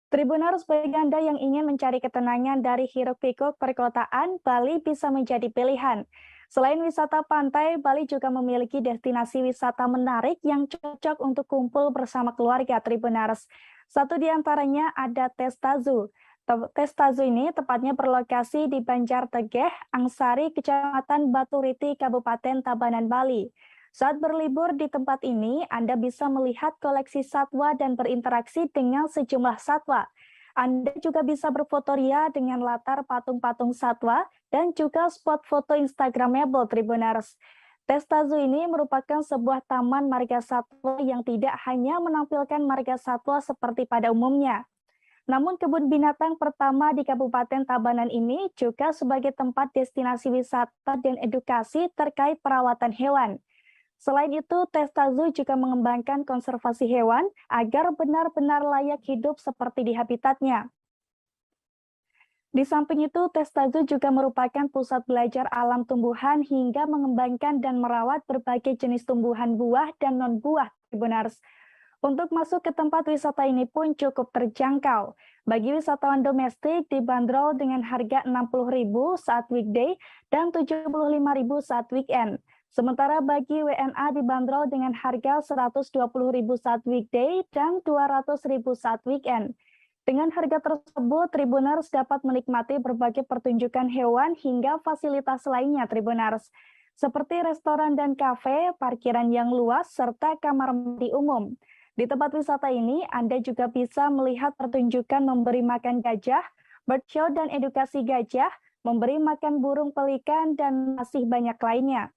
Tribuners bagi Anda yang ingin mencari ketenangan dari hiruk-pikuk perkotaan, Bali bisa menjadi pilihan. Selain wisata pantai, Bali juga memiliki destinasi wisata menarik yang cocok untuk kumpul bersama keluarga Tribuners. Satu di antaranya ada Testazu. Testazu ini tepatnya berlokasi di Banjar Tegeh, Angsari, Kecamatan Baturiti, Kabupaten Tabanan, Bali. Saat berlibur di tempat ini, Anda bisa melihat koleksi satwa dan berinteraksi dengan sejumlah satwa. Anda juga bisa berfotoria dengan latar patung-patung satwa dan juga spot foto Instagramable Tribuners. Testazu ini merupakan sebuah taman marga satwa yang tidak hanya menampilkan marga satwa seperti pada umumnya. Namun kebun binatang pertama di Kabupaten Tabanan ini juga sebagai tempat destinasi wisata dan edukasi terkait perawatan hewan. Selain itu, Testazu juga mengembangkan konservasi hewan agar benar-benar layak hidup seperti di habitatnya. Di samping itu, Testazu juga merupakan pusat belajar alam tumbuhan hingga mengembangkan dan merawat berbagai jenis tumbuhan buah dan non-buah Tribuners. Untuk masuk ke tempat wisata ini pun cukup terjangkau. Bagi wisatawan domestik dibanderol dengan harga Rp60.000 saat weekday dan Rp75.000 saat weekend. Sementara bagi WNA dibanderol dengan harga Rp120.000 saat weekday dan Rp200.000 saat weekend. Dengan harga tersebut, Tribuners dapat menikmati berbagai pertunjukan hewan hingga fasilitas lainnya Tribuners, seperti restoran dan kafe, parkiran yang luas, serta kamar mandi umum. Di tempat wisata ini, Anda juga bisa melihat pertunjukan memberi makan gajah, bird show dan edukasi gajah, memberi makan burung pelikan, dan masih banyak lainnya.